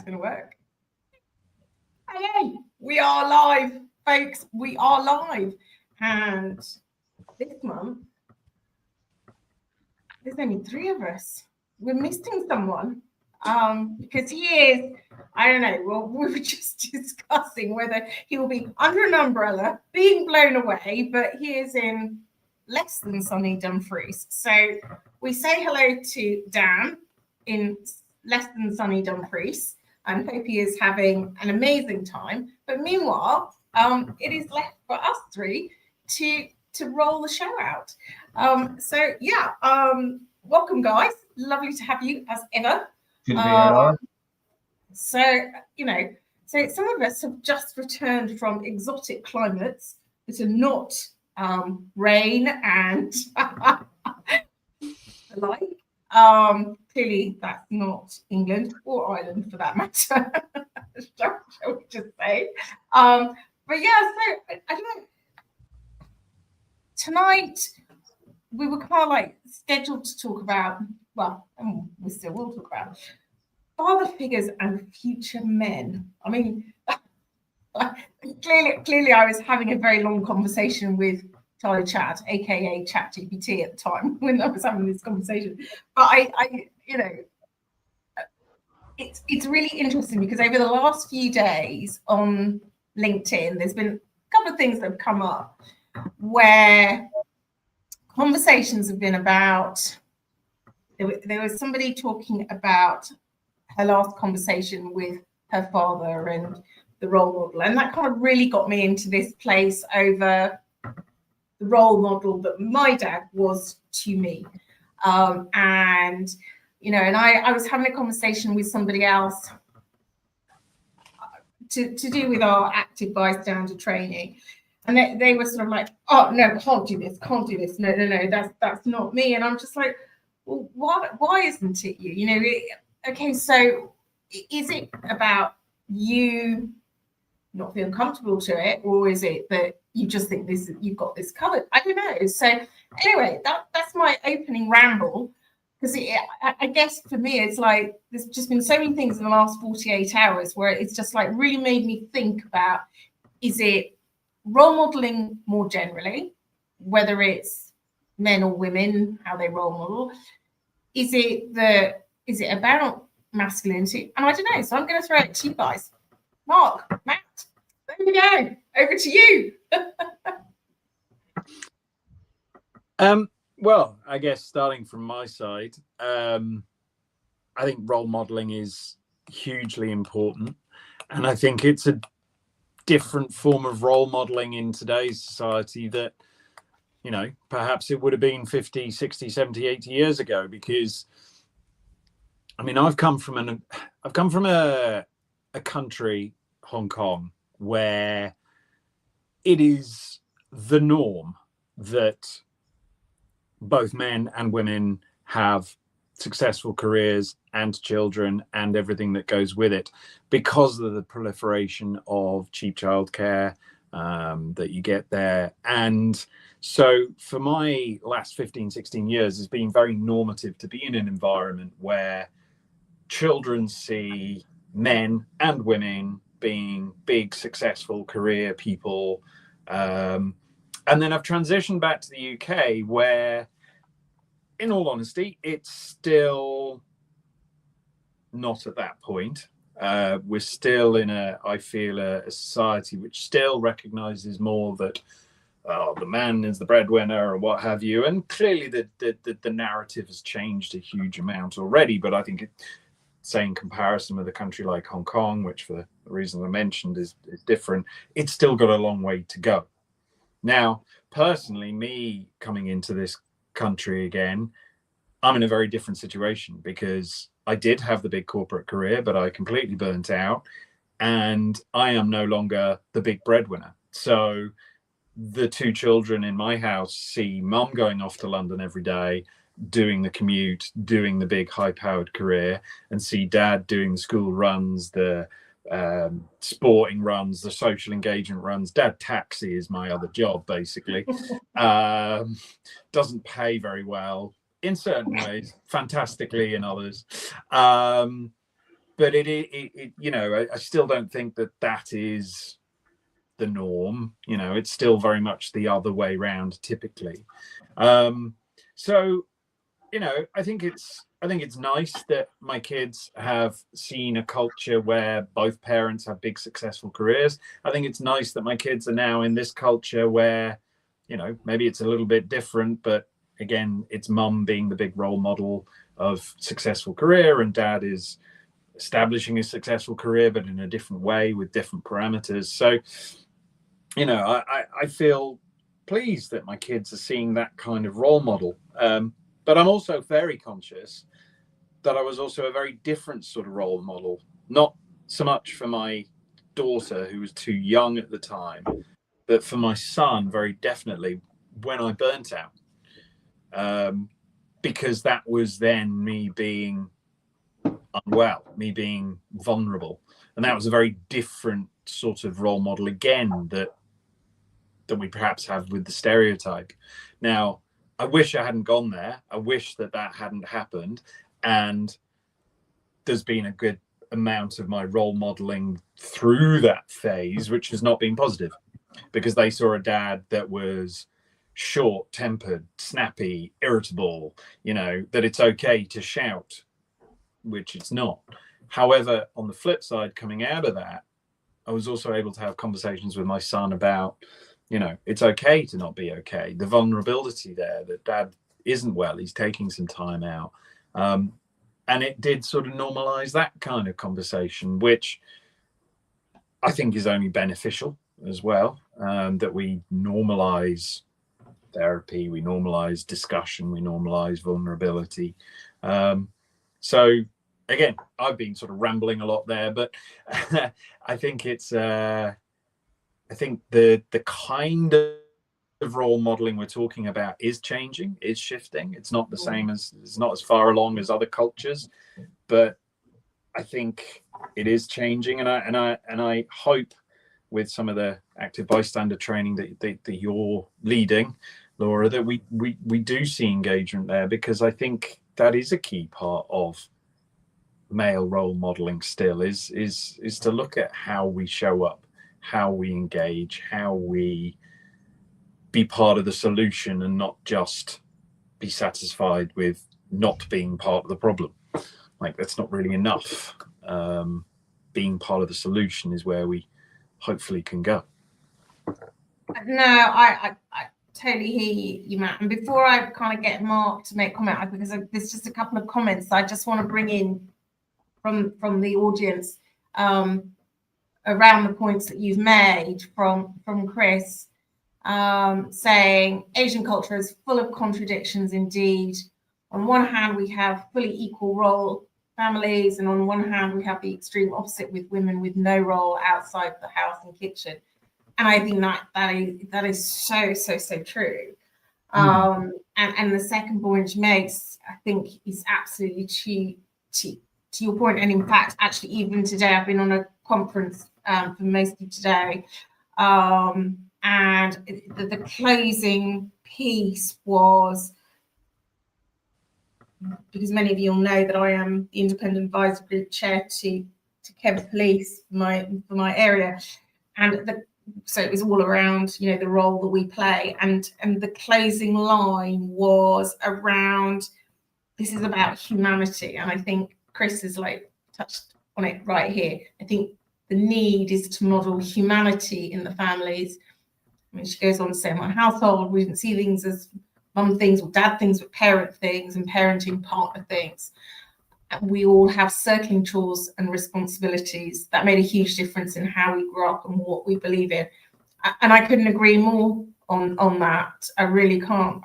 going to work. Hey, we are live, folks. We are live. And this month, there's only 3 of us. We're missing someone because he is, I don't know, well, we were just discussing whether he will be under an umbrella, being blown away, but he is in less than sunny Dumfries. So we say hello to Dan in less than sunny Dumfries and hope he is having an amazing time. But meanwhile, it is left for us 3 to roll the show out. Welcome, guys. Lovely to have you as ever. Good to be here. So some of us have just returned from exotic climates that are not rain and the like. Clearly, that's not England or Ireland for that matter. Shall we just say? So I don't know. Tonight, we were kind of like scheduled to talk about, and we still will talk about, father figures and future men. I mean, clearly I was having a very long conversation with Charlie Chat, aka ChatGPT at the time when I was having this conversation. But it's really interesting because over the last few days on LinkedIn, there's been a couple of things that have come up where conversations have been about, there was somebody talking about her last conversation with her father and the role model. And that kind of really got me into this place over the role model that my dad was to me. I was having a conversation with somebody else to do with our active bystander training. And they were sort of like, oh, no, can't do this. No, that's not me. And I'm just like, well, why isn't it you? Okay, so is it about you not feeling comfortable to it, or is it that you just think you've got this covered? I don't know. So anyway, that's my opening ramble, because I guess for me, it's like there's just been so many things in the last 48 hours where it's just like really made me think about, is it role modeling more generally, whether it's men or women, how they role model? Is it about masculinity? And I don't know. So I'm going to throw it to you guys. Mark, Matt, there we go. Over to you. Well, I guess starting from my side, I think role modeling is hugely important. And I think it's a different form of role modeling in today's society that, perhaps it would have been 50, 60, 70, 80 years ago, because I mean, I've come from a country, Hong Kong, where it is the norm that both men and women have successful careers and children and everything that goes with it, because of the proliferation of cheap childcare that you get there. And so for my last 15, 16 years, it's been very normative to be in an environment where children see men and women being big, successful career people. And then I've transitioned back to the UK where, in all honesty, it's still not at that point. We're still in I feel a society which still recognizes more that the man is the breadwinner or what have you. And clearly the narrative has changed a huge amount already. But I think say in comparison with a country like Hong Kong, which for the reasons I mentioned is different, it's still got a long way to go. Now, personally, me coming into this country again, I'm in a very different situation, because I did have the big corporate career, but I completely burnt out, and I am no longer the big breadwinner. So the 2 children in my house see mum going off to London every day, doing the commute, doing the big high-powered career, and see dad doing the school runs, the sporting runs, the social engagement runs. Dad taxi is my other job, basically. Doesn't pay very well in certain ways, fantastically in others. but it you know, I still don't think that is the norm. You know, it's still very much the other way round typically. So, you know, I think it's nice that my kids have seen a culture where both parents have big successful careers. I think it's nice that my kids are now in this culture where, you know, maybe it's a little bit different, but again, it's mum being the big role model of successful career, and dad is establishing a successful career, but in a different way with different parameters. So, you know, I feel pleased that my kids are seeing that kind of role model. But I'm also very conscious that I was also a very different sort of role model, not so much for my daughter, who was too young at the time, but for my son, very definitely, when I burnt out. Because that was then me being unwell, me being vulnerable. And that was a very different sort of role model, again, that we perhaps have with the stereotype. Now, I wish I hadn't gone there. I wish that hadn't happened. And there's been a good amount of my role modeling through that phase, which has not been positive, because they saw a dad that was short-tempered, snappy, irritable, you know, that it's okay to shout, which it's not. However, on the flip side, coming out of that, I was also able to have conversations with my son about, you know, it's okay to not be okay. The vulnerability there, that dad isn't well, he's taking some time out. And it did sort of normalize that kind of conversation, which I think is only beneficial as well, that we normalize therapy, we normalize discussion, we normalize vulnerability. So again, I've been sort of rambling a lot there, but I think it's I think the kind of role modeling we're talking about is changing, is shifting. It's not the same it's not as far along as other cultures, but I think it is changing. And I hope with some of the active bystander training that you're leading, Laura, that we do see engagement there, because I think that is a key part of male role modeling still, is to look at how we show up, how we engage, how we be part of the solution and not just be satisfied with not being part of the problem. Like, that's not really enough. Being part of the solution is where we hopefully can go. No, I totally hear you, Matt. And before I kind of get Mark to make comment, because there's just a couple of comments I just want to bring in from the audience around the points that you've made, from Chris, saying Asian culture is full of contradictions indeed. On one hand, we have fully equal role families, and on one hand, we have the extreme opposite with women with no role outside the house and kitchen. And I think that is so true. And the second point you made, I think, is absolutely to your point. And in fact, actually, even today, I've been on a conference for most of today, and the closing piece was, because many of you will know that I am the independent advisory group chair to Kent Police for my area, and so it was all around, you know, the role that we play, and the closing line was around, this is about humanity. And I think Chris has touched on it right here. I think the need is to model humanity in the families. I mean, she goes on to say, in my household, we didn't see things as mum things or dad things, but parent things and parenting partner things. We all have circling chores and responsibilities. That made a huge difference in how we grew up and what we believe in. And I couldn't agree more on that. I really can't.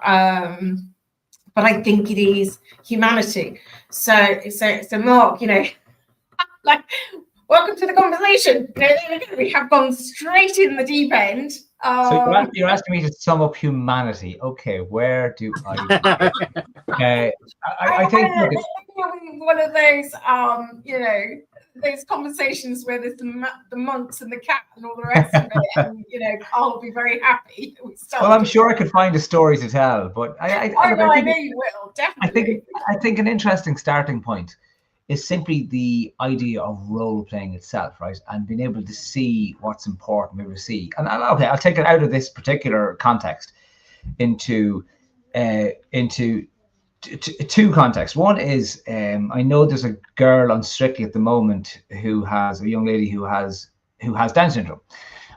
But I think it is humanity. So Mark, you know, welcome to the conversation. You know, we have gone straight in the deep end. So you're asking me to sum up humanity. Okay, where do I? I think one of those, you know, those conversations where there's the monks and the cat and all the rest of it, and you know, I'll be very happy. Well, I'm sure I could find a story to tell, but I know you will definitely. I think an interesting starting point is simply the idea of role playing itself, right? And being able to see what's important, maybe to see. And okay, I'll take it out of this particular context into two contexts. One is I know there's a girl on Strictly at the moment who has a young lady who has Down syndrome.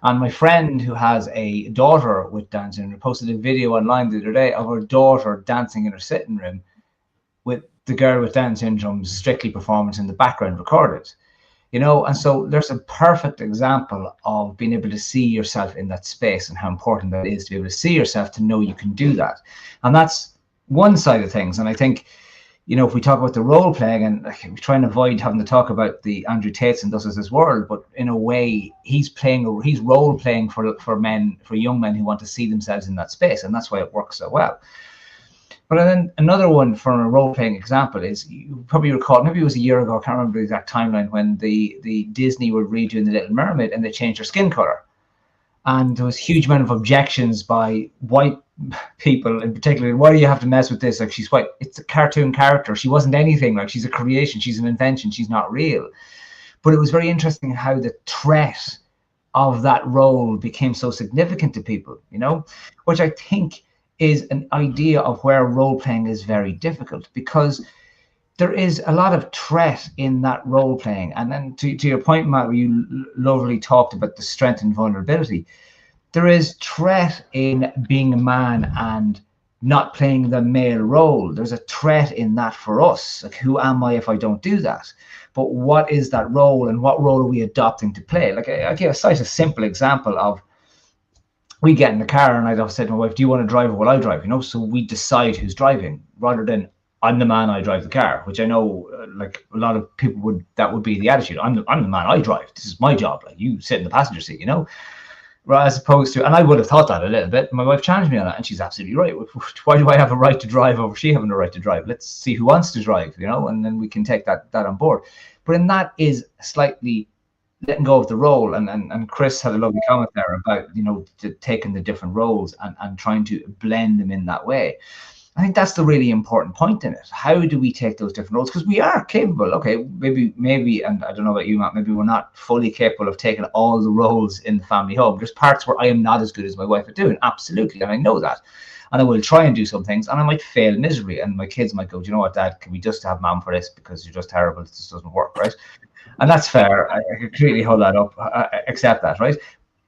And my friend who has a daughter with Down syndrome posted a video online the other day of her daughter dancing in her sitting room with the girl with Down syndrome's Strictly performance in the background recorded. You know, and so there's a perfect example of being able to see yourself in that space and how important that is to be able to see yourself, to know you can do that. And that's one side of things. And I think, you know, if we talk about the role playing, and we try and avoid having to talk about the Andrew Tates and Thus Is This World, but in a way, he's role playing for men, for young men who want to see themselves in that space. And that's why it works so well. But then another one from a role-playing example is, you probably recall, maybe it was a year ago, I can't remember the exact timeline, when the Disney were redoing The Little Mermaid and they changed her skin color. And there was a huge amount of objections by white people in particular. Why do you have to mess with this? Like, she's white. It's a cartoon character. She wasn't anything. Like, she's a creation. She's an invention. She's not real. But it was very interesting how the threat of that role became so significant to people, you know, which I think is an idea of where role playing is very difficult, because there is a lot of threat in that role playing. And then to your point, Matt, where you lovely talked about the strength and vulnerability, there is threat in being a man and not playing the male role. There's a threat in that for us. Like, who am I if I don't do that? But what is that role, and what role are we adopting to play? Like, I cite a simple example of, we get in the car and I'd said to my wife, do you want to drive or will I drive? You know, so we decide who's driving, rather than I'm the man, I drive the car, which I know like a lot of people that would be the attitude. I'm the man, I drive. This is my job. Like, you sit in the passenger seat, you know, as opposed to, and I would have thought that a little bit. My wife challenged me on that, and she's absolutely right. Why do I have a right to drive over she having a right to drive? Let's see who wants to drive, you know, and then we can take that on board. But in that is slightly letting go of the role, and Chris had a lovely comment there about, you know, taking the different roles and trying to blend them in that way. I think that's the really important point in it. How do we take those different roles? Because we are capable. Okay, maybe, and I don't know about you, Matt, maybe we're not fully capable of taking all the roles in the family home. There's parts where I am not as good as my wife at doing, absolutely, and I know that. And I will try and do some things, and I might fail miserably, and my kids might go, do you know what, Dad, can we just have Mom for this, because you're just terrible, it just doesn't work, right? And that's fair. I completely hold that up. I accept that, right?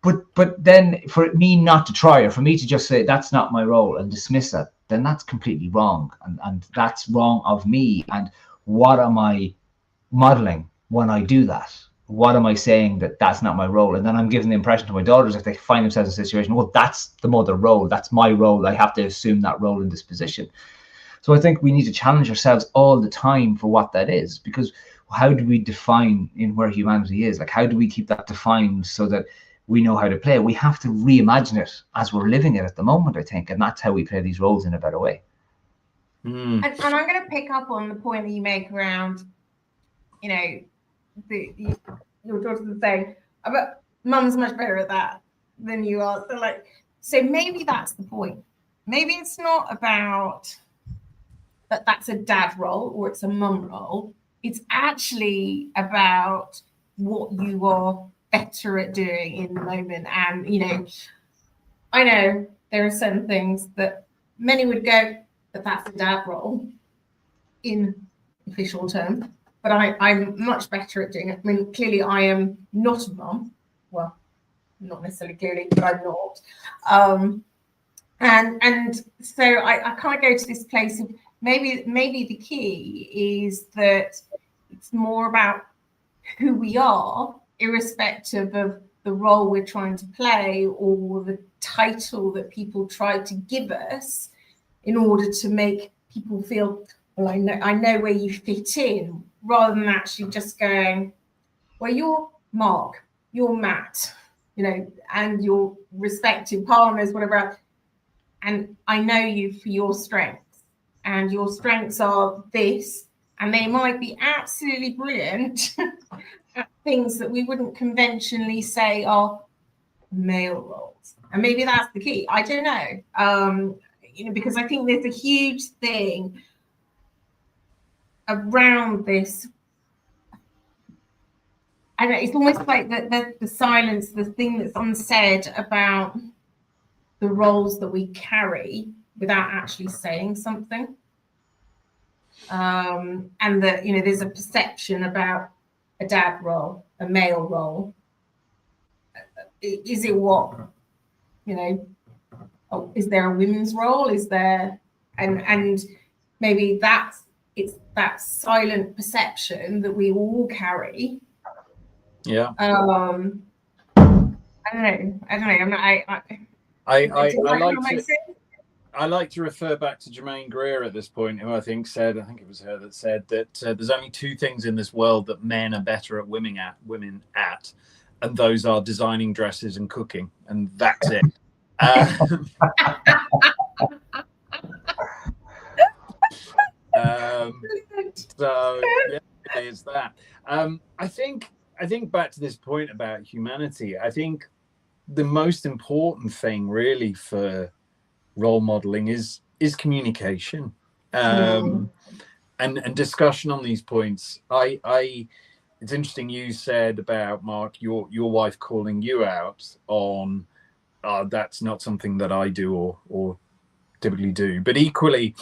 But then for me not to try, or for me to just say that's not my role and dismiss that, then that's completely wrong, and that's wrong of me. And what am I modeling when I do that? What am I saying that that's not my role? And then I'm giving the impression to my daughters, if they find themselves in a situation, well, that's the mother role, that's my role, I have to assume that role in this position. So I think we need to challenge ourselves all the time for what that is, because how do we define in where humanity is? Like, how do we keep that defined so that we know how to play? We have to reimagine it as we're living it at the moment, I think, and that's how we play these roles in a better way. And I'm going to pick up on the point that you make around, you know, your daughter's saying, but Mum's much better at that than you are. So maybe that's the point. Maybe it's not about that's a dad role or it's a mum role. It's actually about what you are better at doing in the moment. And, you know, I know there are certain things that many would go, but that's a dad role in official terms. But I'm much better at doing it. I mean, clearly I am not a mum. Well, not necessarily clearly, but I'm not. And so I kind of go to this place of maybe the key is that it's more about who we are, irrespective of the role we're trying to play or the title that people try to give us in order to make people feel, well, I know where you fit in, rather than actually just going, well, you're Mark, you're Matt, you know, and your respective partners, whatever else, and I know you for your strengths, and your strengths are this, and they might be absolutely brilliant at things that we wouldn't conventionally say are male roles. And maybe that's the key. I don't know. You know, because I think there's a huge thing around this I know it's almost like the silence, the thing that's unsaid about the roles that we carry without actually saying something. And that, you know, there's a perception about a dad role, a male role. Is it what, you know, oh, is there a women's role? Is there, and maybe it's that silent perception that we all carry. Yeah. I don't know. I'm not. I like to refer back to Germaine Greer at this point, who I think it was her that said that there's only two things in this world that men are better at women at, and those are designing dresses and cooking, and that's it. So yeah, it's that. I think back to this point about humanity. I think the most important thing really for role modeling is communication, and discussion on these points. It's interesting you said about, Mark, your wife calling you out on that's not something that I do or typically do. But equally,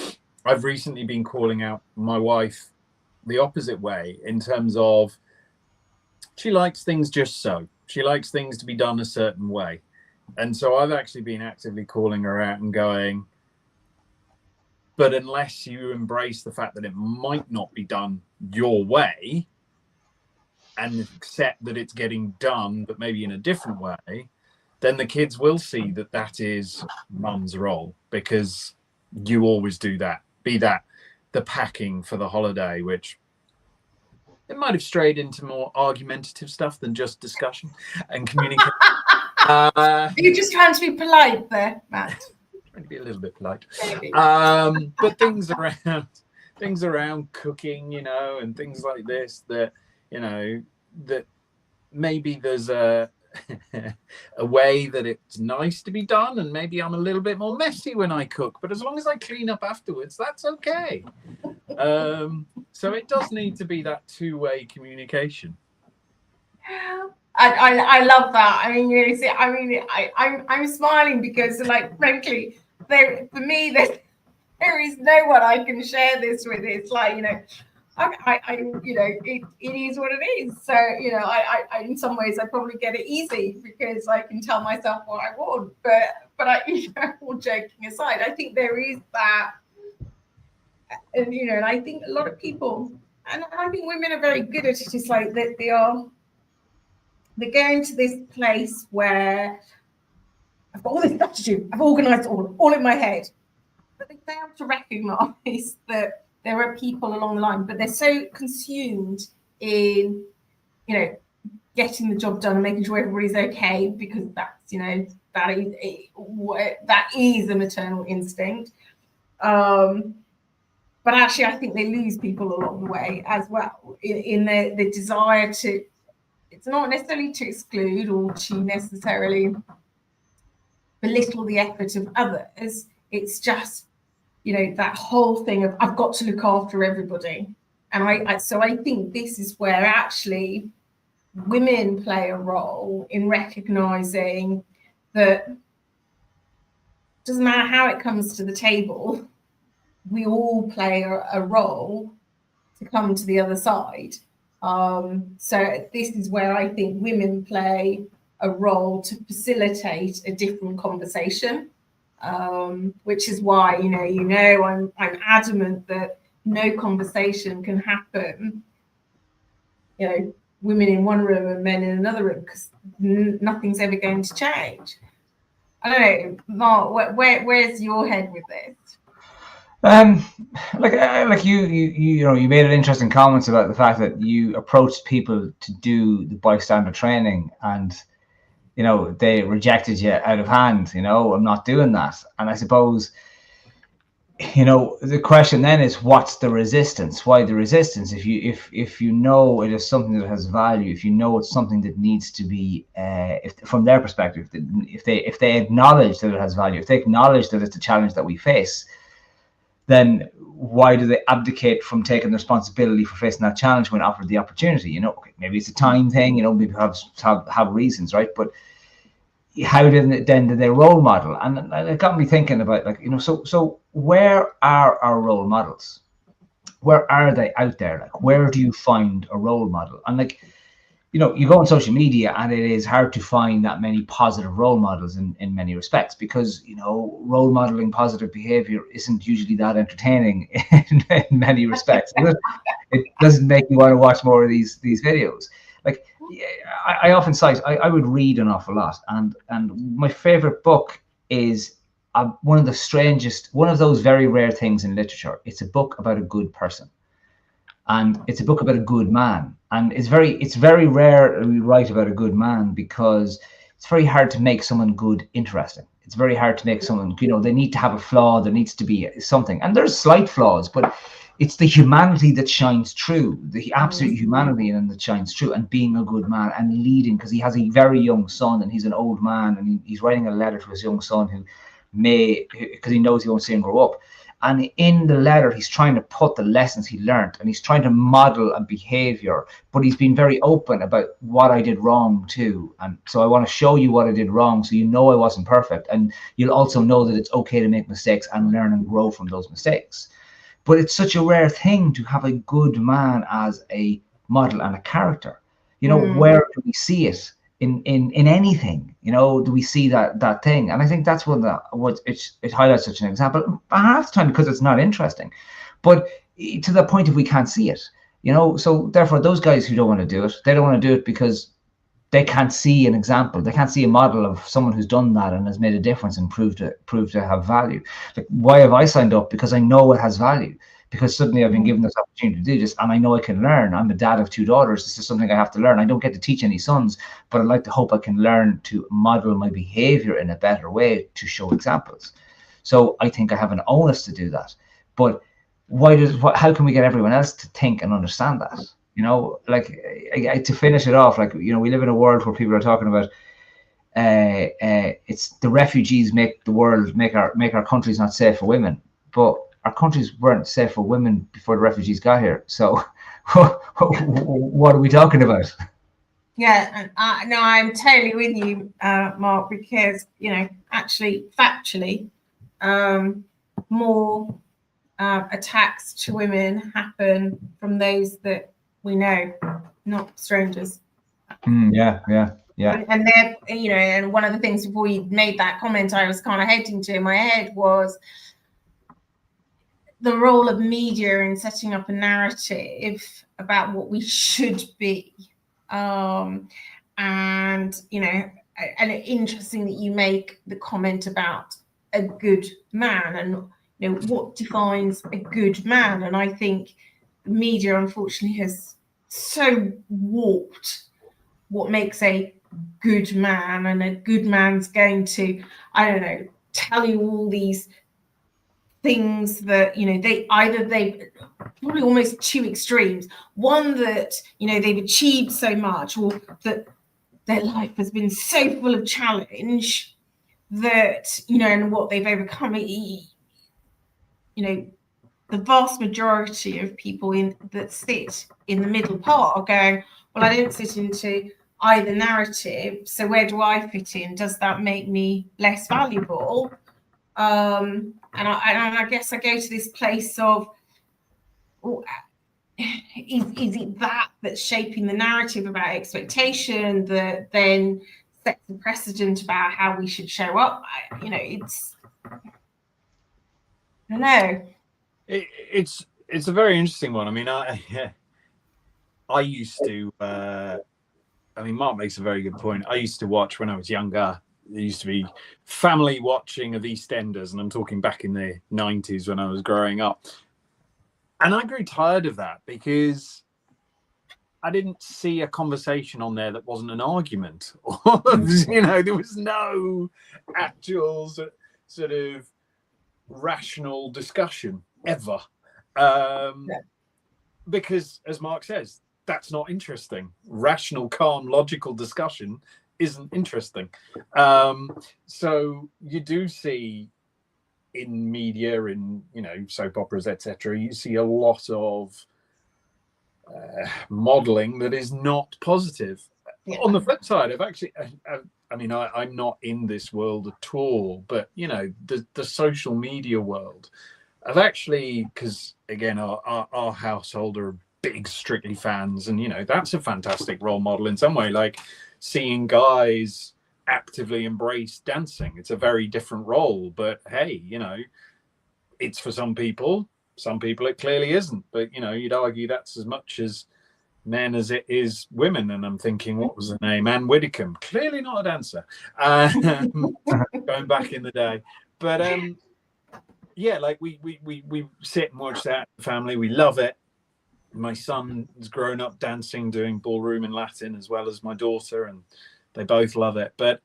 I've recently been calling out my wife the opposite way, in terms of she likes things just so. She likes things to be done a certain way. And so I've actually been actively calling her out and going, but unless you embrace the fact that it might not be done your way and accept that it's getting done, but maybe in a different way, then the kids will see that that is mum's role, because you always do that. Be that the packing for the holiday, which it might have strayed into more argumentative stuff than just discussion and communication. You're just trying to be polite there, Matt. Trying to be a little bit polite. But things around cooking, you know, and things like this, that, you know, that maybe there's a way that it's nice to be done, and maybe I'm a little bit more messy when I cook, but as long as I clean up afterwards, that's okay. So it does need to be that two-way communication. I love that. I mean, you see, I mean, I'm smiling because, like, frankly, for me, there is no one I can share this with. It's like, you know, I you know, it is what it is. So, you know, I in some ways I probably get it easy because I can tell myself what I want. But I, you know, all joking aside, I think there is that, and you know, and I think a lot of people, and I think women are very good at it. It's like that they're going to this place where I've got all this stuff to do. I've organised all in my head, but they fail to recognise that there are people along the line, but they're so consumed in, you know, getting the job done and making sure everybody's okay, because that's, you know, that is a maternal instinct. But actually, I think they lose people along the way as well in the desire to. It's not necessarily to exclude or to necessarily belittle the effort of others. It's just, you know, that whole thing of I've got to look after everybody. And so I think this is where actually women play a role in recognizing that it doesn't matter how it comes to the table, we all play a role to come to the other side. So this is where I think women play a role to facilitate a different conversation, which is why, I'm adamant that no conversation can happen, women in one room and men in another room, because nothing's ever going to change. I don't know, Mark, where's your head with this? Like you made an interesting comments about the fact that you approached people to do the bystander training, and they rejected you out of hand. I'm not doing that. And I suppose the question then is, what's the resistance? Why the resistance? If you know it is something that has value, if you know it's something that needs to be, if from their perspective, if they acknowledge that it has value, if they acknowledge that it's a challenge that we face, then why do they abdicate from taking the responsibility for facing that challenge when offered the opportunity? You know, okay, maybe it's a time thing, you know, maybe have reasons, right? But how then do they role model? And it got me thinking about, like, you know, so where are our role models? Where are they out there? Like, where do you find a role model? And, like, you know, you go on social media and it is hard to find that many positive role models in many respects, because, you know, role modeling positive behavior isn't usually that entertaining in many respects. It doesn't make you want to watch more of these videos. Like, I often cite, I would read an awful lot, and my favorite book is one of those very rare things in literature. It's a book about a good person, and it's a book about a good man. And it's very rare we write about a good man, because it's very hard to make someone good interesting. It's very hard to make someone, you know, they need to have a flaw, there needs to be something, and there's slight flaws, but it's the humanity that shines through, the absolute humanity in him that shines through, and being a good man and leading, because he has a very young son and he's an old man, and he's writing a letter to his young son who because he knows he won't see him grow up. And in the letter, he's trying to put the lessons he learned, and he's trying to model a behavior, but he's been very open about what I did wrong too. And so I want to show you what I did wrong, so you know I wasn't perfect, and you'll also know that it's okay to make mistakes and learn and grow from those mistakes. But it's such a rare thing to have a good man as a model and a character. You know, where do we see it in anything? You know, do we see that thing? And I think that's what it highlights such an example. Half the time because it's not interesting, but to the point if we can't see it, you know. So therefore, those guys who don't want to do it, they don't want to do it because they can't see an example. They can't see a model of someone who's done that and has made a difference and proved to have value. Like, why have I signed up? Because I know it has value. Because suddenly I've been given this opportunity to do this, and I know I can learn. I'm a dad of 2 daughters. This is something I have to learn. I don't get to teach any sons, but I'd like to hope I can learn to model my behavior in a better way to show examples. So I think I have an onus to do that. But how can we get everyone else to think and understand that? You know, like, to finish it off, like, you know, we live in a world where people are talking about it's the refugees make our countries not safe for women, but our countries weren't safe for women before the refugees got here. So what are we talking about? Yeah, no, I'm totally with you, Mark, because, you know, actually, factually, more attacks to women happen from those that we know, not strangers. Yeah. And they're, you know, and one of the things before you made that comment, I was kind of heading to in my head was the role of media in setting up a narrative about what we should be. And, you know, and it's interesting that you make the comment about a good man, and, you know, what defines a good man. And I think the media, unfortunately, has so warped what makes a good man, and a good man's going to, I don't know, tell you all these things that, you know, they probably almost 2 extremes. One, that, you know, they've achieved so much, or that their life has been so full of challenge that, you know, and what they've overcome. You know, the vast majority of people that sit in the middle part are going, well, I didn't sit into either narrative, so where do I fit in? Does that make me less valuable? And I guess I go to this place of, is it that's shaping the narrative about expectation that then sets the precedent about how we should show up? You know, it's, I don't know. It's a very interesting one. I mean, I used to. I mean, Mark makes a very good point. I used to watch when I was younger. There used to be family watching of EastEnders, and I'm talking back in the 90s when I was growing up. And I grew tired of that because I didn't see a conversation on there that wasn't an argument. You know, there was no actual sort of rational discussion ever. Because, as Mark says, that's not interesting. Rational, calm, logical discussion isn't interesting. So you do see in media, in soap operas, etc., you see a lot of modeling that is not positive. Yeah. On the flip side, I'm not in this world at all, but the social media world, I've actually, because again, our household are big Strictly fans, and that's a fantastic role model in some way. Like seeing guys actively embrace dancing, it's a very different role, but hey, it's for some people. Some people it clearly isn't, but you'd argue that's as much as men as it is women. And I'm thinking, what was the name? Anne Widdecombe, clearly not a dancer, going back in the day. But yeah, like we sit and watch that family. We love it. My son's grown up dancing, doing ballroom and Latin, as well as my daughter, and they both love it. But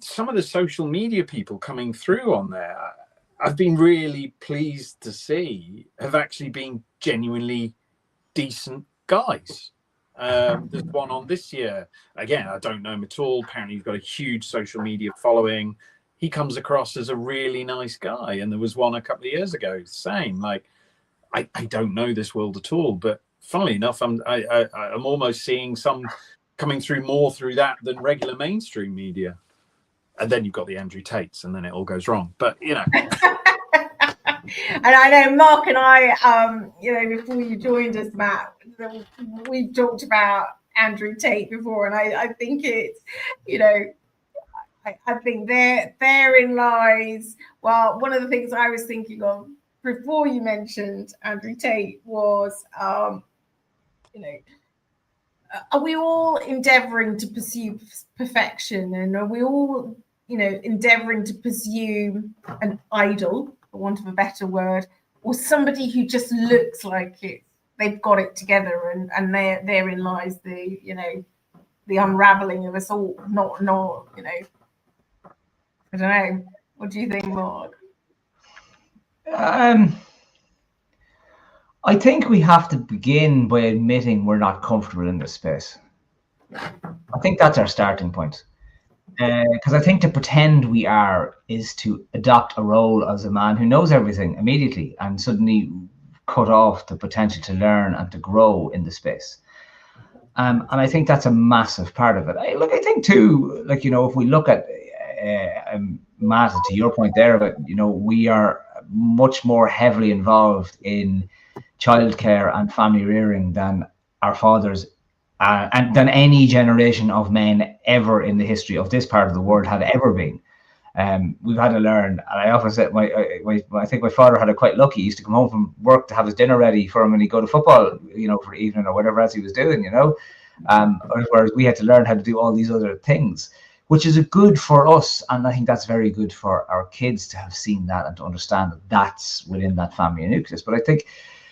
some of the social media people coming through on there, I've been really pleased to see, have actually been genuinely decent guys. There's one on this year. Again, I don't know him at all. Apparently he's got a huge social media following. He comes across as a really nice guy. And there was one a couple of years ago saying, like, I don't know this world at all, but funnily enough, I'm almost seeing some coming through more through that than regular mainstream media. And then you've got the Andrew Tates, and then it all goes wrong. But And I know Mark and I, before you joined us, Matt, we've talked about Andrew Tate before, and I think it's, I think therein lies. Well, one of the things I was thinking of before you mentioned Andrew Tate was, are we all endeavouring to pursue perfection, and are we all, endeavouring to pursue an idol, for want of a better word, or somebody who just looks like they've got it together, and therein lies the unraveling of us all. Not I don't know. What do you think, Mark? I think we have to begin by admitting we're not comfortable in this space. I think that's our starting point. Because I think to pretend we are is to adopt a role as a man who knows everything immediately and suddenly cut off the potential to learn and to grow in the space. And I think that's a massive part of it. I think too, if we look at Matt, to your point there about, we are much more heavily involved in childcare and family rearing than our fathers and than any generation of men ever in the history of this part of the world had ever been. We've had to learn, and I often said, I think my father had it quite lucky. He used to come home from work to have his dinner ready for him, and he'd go to football, for the evening or whatever else he was doing, whereas we had to learn how to do all these other things, which is good for us, and I think that's very good for our kids to have seen that and to understand that that's within that family nucleus. But I think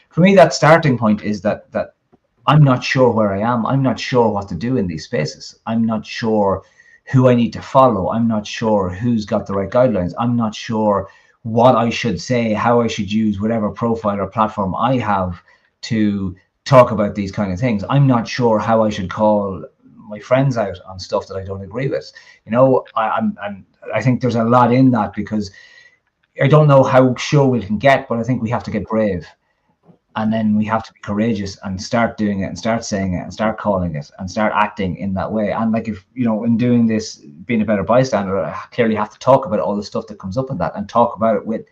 for me, that starting point is that I'm not sure where I am. I'm not sure what to do in these spaces. I'm not sure who I need to follow. I'm not sure who's got the right guidelines. I'm not sure what I should say, how I should use whatever profile or platform I have to talk about these kind of things. I'm not sure how I should call my friends out on stuff that I don't agree with. I think there's a lot in that, because I don't know how sure we can get, but I think we have to get brave. And then we have to be courageous and start doing it and start saying it and start calling it and start acting in that way. And in doing this, being a better bystander, I clearly have to talk about all the stuff that comes up in that and talk about it with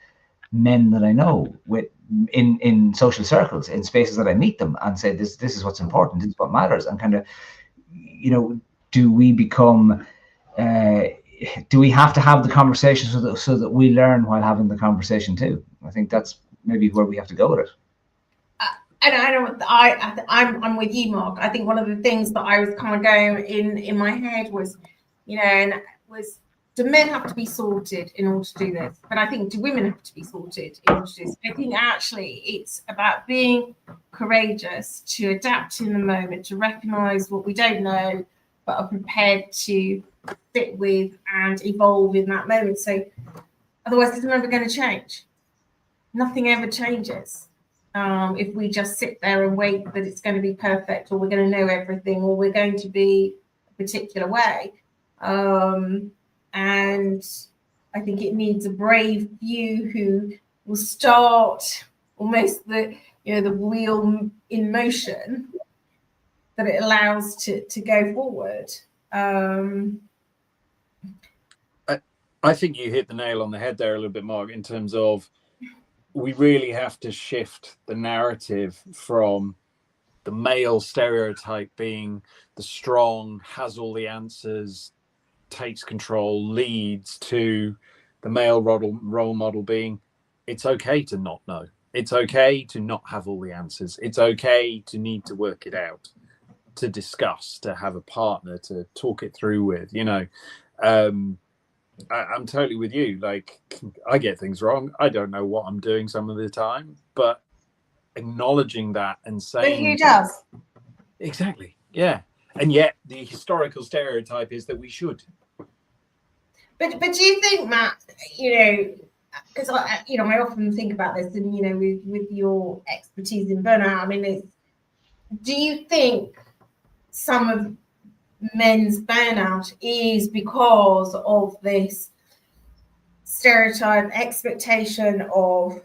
men that I know, in social circles, in spaces that I meet them, and say, this is what's important, this is what matters. And kind of, do we become, do we have to have the conversation so that we learn while having the conversation too? I think that's maybe where we have to go with it. And I know I'm with you, Mark. I think one of the things that I was kind of going in my head was, do men have to be sorted in order to do this? But I think, do women have to be sorted in order to do this? I think actually it's about being courageous, to adapt in the moment, to recognise what we don't know, but are prepared to sit with and evolve in that moment. So otherwise it's never going to change. Nothing ever changes. If we just sit there and wait that it's going to be perfect, or we're going to know everything, or we're going to be a particular way. And I think it needs a brave few who will start almost the wheel in motion, that it allows to go forward. I think you hit the nail on the head there a little bit, Mark, in terms of we really have to shift the narrative from the male stereotype being the strong, has all the answers, takes control, leads, to the male role model being, it's okay to not know. It's okay to not have all the answers. It's okay to need to work it out, to discuss, to have a partner, to talk it through with, I'm totally with you. Like, I get things wrong. I don't know what I'm doing some of the time, but acknowledging that and saying, but who does? Exactly. Yeah. And yet the historical stereotype is that we should. But do you think, Matt, because I often think about this, and with your expertise in burnout, I mean, do you think some of men's burnout is because of this stereotype expectation of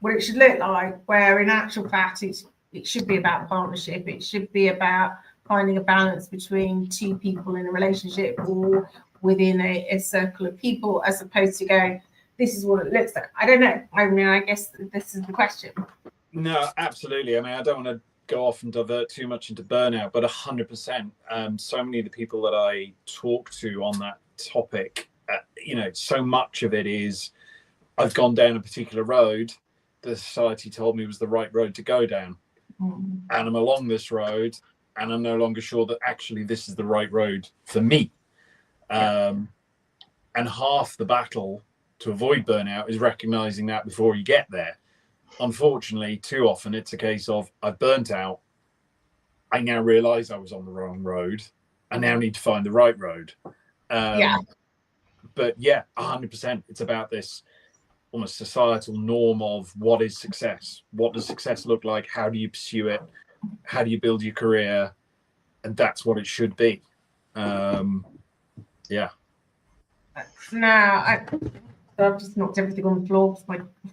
what it should look like, where in actual fact it should be about partnership, it should be about finding a balance between two people in a relationship or within a circle of people, as opposed to going, this is what it looks like? I don't know. I mean, I guess this is the question. No, absolutely. I mean, I don't want to go off and divert too much into burnout, but 100%. So many of the people that I talk to on that topic, so much of it is, I've gone down a particular road the society told me was the right road to go down, and I'm along this road, and I'm no longer sure that actually this is the right road for me. And half the battle to avoid burnout is recognizing that before you get there. Unfortunately, too often it's a case of, I've burnt out. I now realize I was on the wrong road. I now need to find the right road. But yeah, 100%. It's about this almost societal norm of what is success? What does success look like? How do you pursue it? How do you build your career? And that's what it should be. Yeah. Now, I've just knocked everything on the floor off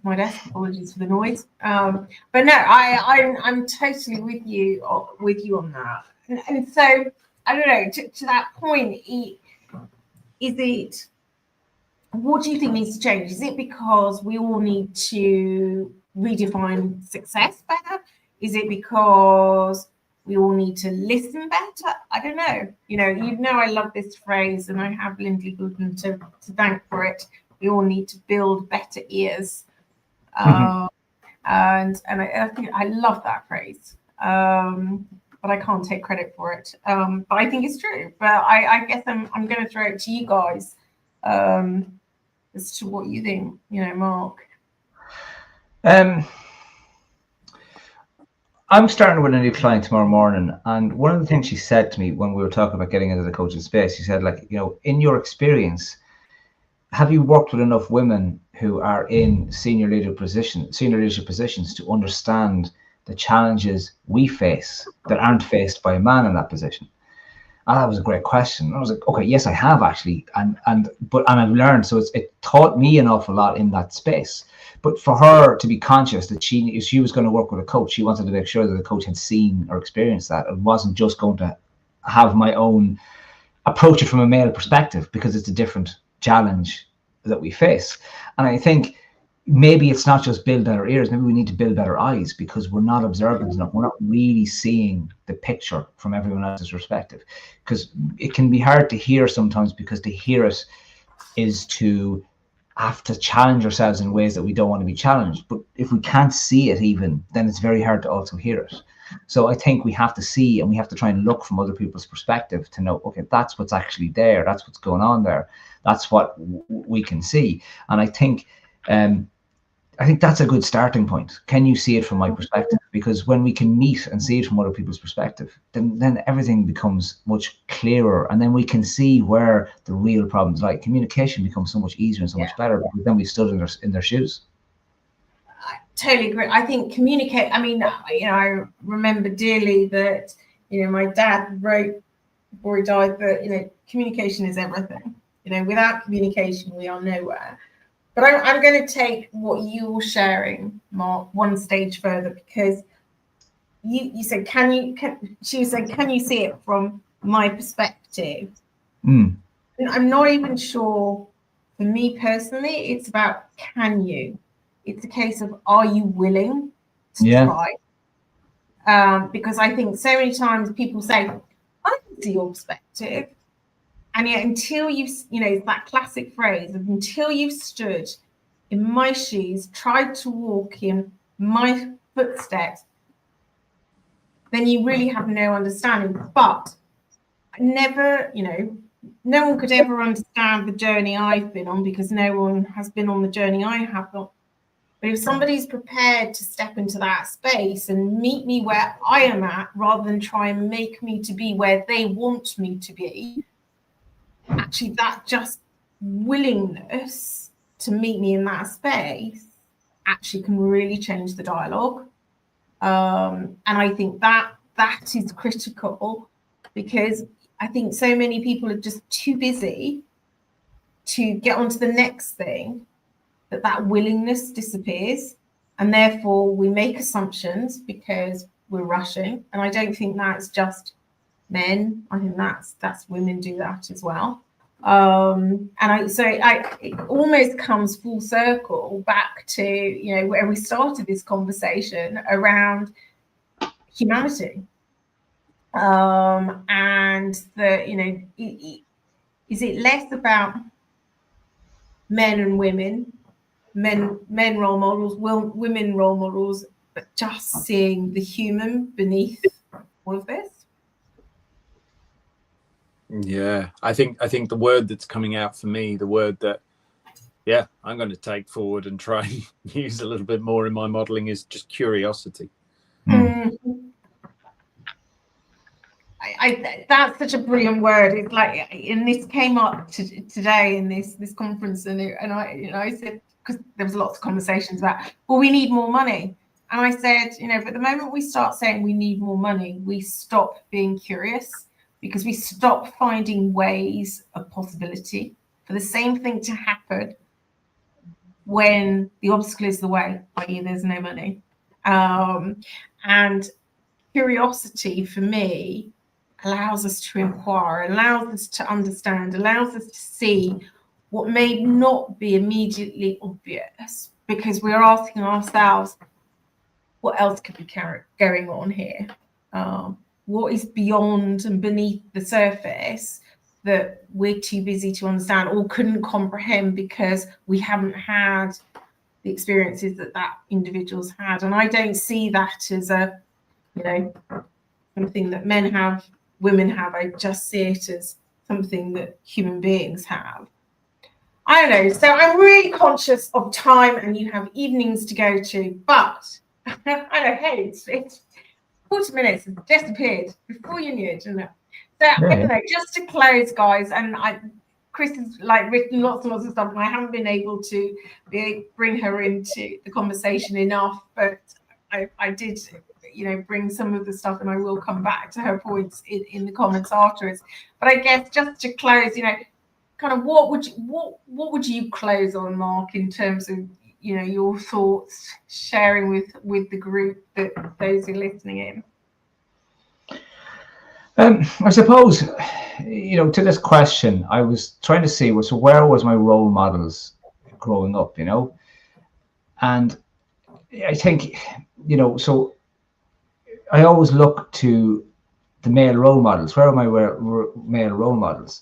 my desk. Apologies for the noise. But no, I'm totally with you on that. And so I don't know. To that point, what do you think needs to change? Is it because we all need to redefine success better? Is it because we all need to listen better? I don't know. I love this phrase, and I have Lindley Gooden to thank for it. We all need to build better ears. And I think I love that phrase. But I can't take credit for it. But I think it's true. But I guess I'm going to throw it to you guys as to what you think, Mark. I'm starting with a new client tomorrow morning, and one of the things she said to me when we were talking about getting into the coaching space, she said, in your experience, have you worked with enough women who are in senior leadership positions to understand the challenges we face that aren't faced by a man in that position? And that was a great question. I was like, okay, yes, I have actually, and I've learned. So it taught me an awful lot in that space. But for her to be conscious that if she was going to work with a coach, she wanted to make sure that the coach had seen or experienced that, and wasn't just going to have my own approach it from a male perspective, because it's a different challenge that we face. And I think maybe it's not just build better ears, maybe we need to build better eyes, because we're not observant enough. We're not really seeing the picture from everyone else's perspective, because it can be hard to hear sometimes, because to hear it is to have to challenge ourselves in ways that we don't want to be challenged. But if we can't see it even, then it's very hard to also hear it. So I think we have to see, and we have to try and look from other people's perspective to know, okay, that's what's actually there. That's what's going on there. That's what we can see. And I think that's a good starting point. Can you see it from my perspective? Because when we can meet and see it from other people's perspective, then everything becomes much clearer, and then we can see where the real problems lie. Communication becomes so much easier and so much better, because then we stood in their shoes. I totally agree. I think communicate. I mean, I remember dearly that my dad wrote before he died that communication is everything. You know, without communication, we are nowhere. But I'm going to take what you were sharing, Mark, one stage further, because you said, she said, can you see it from my perspective? And I'm not even sure, for me personally, it's about can you? It's a case of, are you willing to try? Because I think so many times people say, I can see your perspective. And yet until you've, you know, that classic phrase, until you've stood in my shoes, tried to walk in my footsteps, then you really have no understanding. But never, you know, no one could ever understand the journey I've been on, because no one has been on the journey I have on. But if somebody's prepared to step into that space and meet me where I am at, rather than try and make me to be where they want me to be, actually that just willingness to meet me in that space actually can really change the dialogue. And I think that is critical, because I think so many people are just too busy to get onto the next thing, that willingness disappears, and therefore we make assumptions because we're rushing. And I don't think that's just men. I think that's women do that as well. It almost comes full circle back to, you know, where we started this conversation around humanity, and the, you know, is it less about men and women, men role models, women role models, but just seeing the human beneath all of this? Yeah, I think the word that's coming out for me, the word that, yeah, I'm going to take forward and try and use a little bit more in my modeling is just curiosity. That's such a brilliant word. It's like, and this came up today in this conference, and I said, because there was lots of conversations about, well, we need more money. And I said, you know, but the moment we start saying we need more money, we stop being curious, because we stop finding ways of possibility for the same thing to happen when the obstacle is the way, i.e. there's no money. And curiosity for me allows us to inquire, allows us to understand, allows us to see what may not be immediately obvious, because we're asking ourselves, what else could be going on here? What is beyond and beneath the surface that we're too busy to understand or couldn't comprehend because we haven't had the experiences that individual's had? And I don't see that as a, you know, something that men have, women have. I just see it as something that human beings have. I don't know. So I'm really conscious of time, and you have evenings to go to, but I know, hey, it's 40 minutes has disappeared before you knew it, didn't it? So I don't know, just to close, guys, and Chris has like written lots and lots of stuff, and I haven't been able to bring her into the conversation enough, but I did, you know, bring some of the stuff, and I will come back to her points in the comments afterwards. But I guess just to close, you know, kind of what would you close on, Mark, in terms of, you know, your thoughts, sharing with the group, that those who are listening in? I suppose, you know, to this question, I was trying to see, so where was my role models growing up, you know? And I think, you know, so I always look to the male role models. Where are my male role models?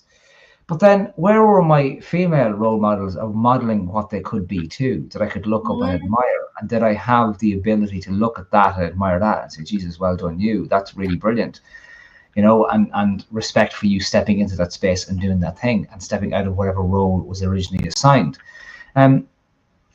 But then where were my female role models of modeling what they could be too, that I could look up and admire? And did I have the ability to look at that and admire that and say, Jesus, well done you, that's really brilliant, you know, and respect for you stepping into that space and doing that thing and stepping out of whatever role was originally assigned. And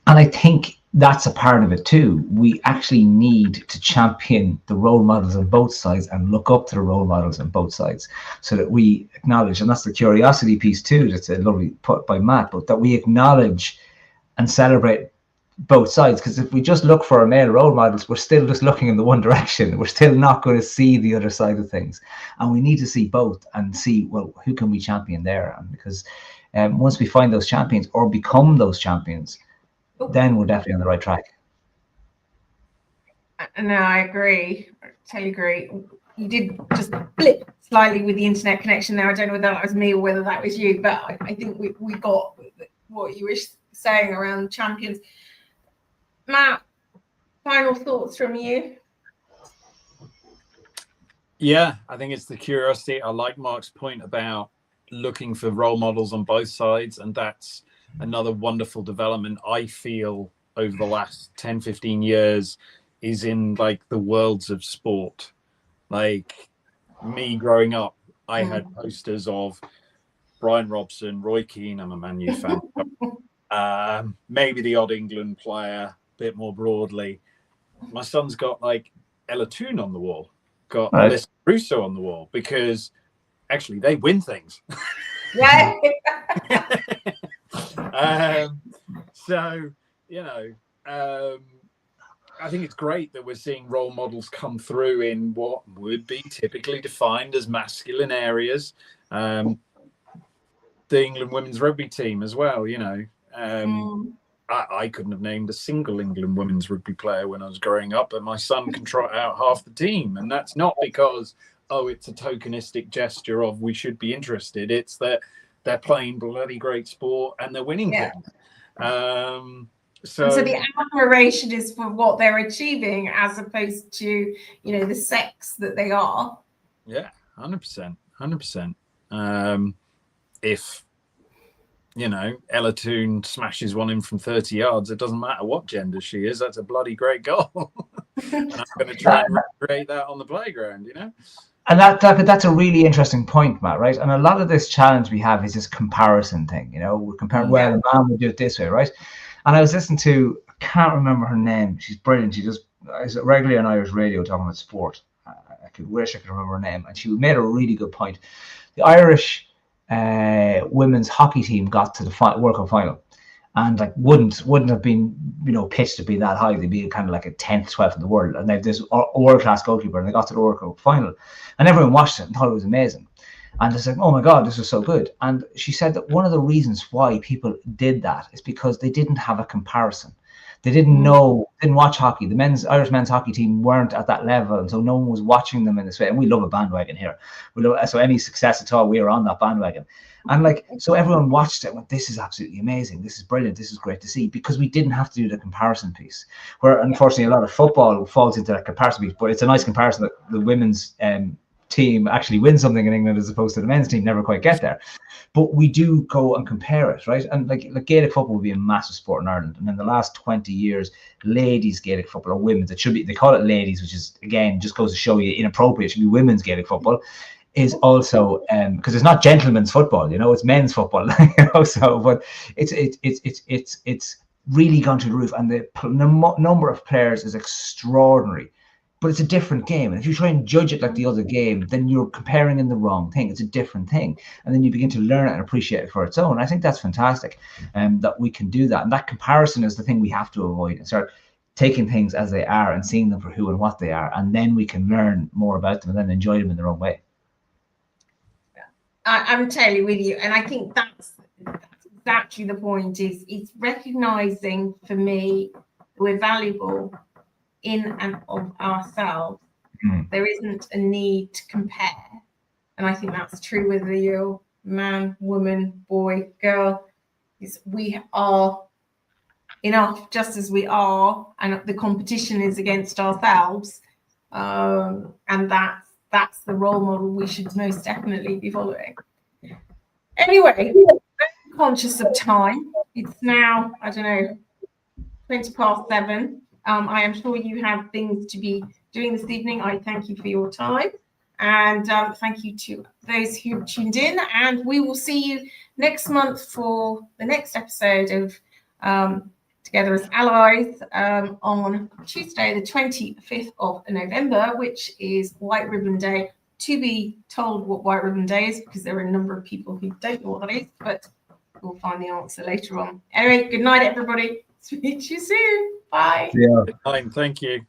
I think that's a part of it too. We actually need to champion the role models on both sides and look up to the role models on both sides, so that we acknowledge, and that's the curiosity piece too, that's a lovely put by Matt, but that we acknowledge and celebrate both sides. Because if we just look for our male role models, we're still just looking in the one direction. We're still not going to see the other side of things, and we need to see both and see, well, who can we champion there? And because once we find those champions or become those champions, then we're definitely on the right track. No, I agree. I totally agree. You did just blip slightly with the internet connection there. I don't know whether that was me or whether that was you, but I think we got what you were saying around champions. Matt, final thoughts from you? Yeah, I think it's the curiosity. I like Mark's point about looking for role models on both sides, and that's another wonderful development I feel over the last 10, 15 years is in like the worlds of sport. Like me growing up, I had posters of Brian Robson, Roy Keane, I'm a Man U fan, maybe the odd England player, a bit more broadly. My son's got like Ella Toone on the wall, got Alyssa Russo on the wall, because actually they win things. Yeah. So, you know, I think it's great that we're seeing role models come through in what would be typically defined as masculine areas. The England women's rugby team as well, you know. I couldn't have named a single England women's rugby player when I was growing up, but my son can trot out half the team. And that's not because, oh, it's a tokenistic gesture of we should be interested. It's that they're playing bloody great sport and they're winning things. So the admiration is for what they're achieving as opposed to, you know, the sex that they are. Yeah, 100%. If, you know, Ella Toone smashes one in from 30 yards, it doesn't matter what gender she is. That's a bloody great goal. And I'm going to try and recreate that on the playground, you know? And that's a really interesting point, Matt, right? And a lot of this challenge we have is this comparison thing, you know, we're comparing, well, a man would do it this way, right? And I was listening to, I can't remember her name. She's brilliant. She just is regularly on Irish radio talking about sport. I wish I could remember her name. And she made a really good point. The Irish women's hockey team got to the World Cup final, and like wouldn't have been, you know, pitched to be that high. They'd be kind of like a 10th, 12th in the world. And they have this world-class goalkeeper, and they got to the World Cup final. And everyone watched it and thought it was amazing. And it's like, oh my God, this was so good. And she said that one of the reasons why people did that is because they didn't have a comparison. They didn't watch hockey. The Irish men's hockey team weren't at that level. And so no one was watching them in this way. And we love a bandwagon here. So any success at all, we are on that bandwagon. And like, so everyone watched it and went, this is absolutely amazing. This is brilliant. This is great to see, because we didn't have to do the comparison piece, where unfortunately a lot of football falls into that comparison piece. But it's a nice comparison that the women's team actually win something in England as opposed to the men's team never quite get there. But we do go and compare it, right? And like Gaelic football will be a massive sport in Ireland. And in the last 20 years, ladies Gaelic football, or women's, it should be, they call it ladies, which is, again, just goes to show you inappropriate. It should be women's Gaelic football, is also, because it's not gentlemen's football, you know, it's men's football, you know, so, but it's really gone through the roof. And the number of players is extraordinary. But it's a different game. And if you try and judge it like the other game, then you're comparing in the wrong thing. It's a different thing. And then you begin to learn it and appreciate it for its own. I think that's fantastic, that we can do that. And that comparison is the thing we have to avoid, and start taking things as they are and seeing them for who and what they are. And then we can learn more about them and then enjoy them in their own way. I'm totally with you. And I think that's exactly the point, is it's recognizing, for me, we're valuable in and of ourselves. There isn't a need to compare. And I think that's true whether you're man, woman, boy, girl. We are enough just as we are, and the competition is against ourselves. And that's the role model we should most definitely be following. Anyway, I'm conscious of time. It's now, 7:20. I am sure you have things to be doing this evening. I thank you for your time, and thank you to those who tuned in. And we will see you next month for the next episode of Together as Allies on Tuesday, the 25th of November, which is White Ribbon Day. To be told what White Ribbon Day is, because there are a number of people who don't know what that is, but we'll find the answer later on. Anyway, good night, everybody. Speak to you soon. Bye. Yeah. Good night. Thank you.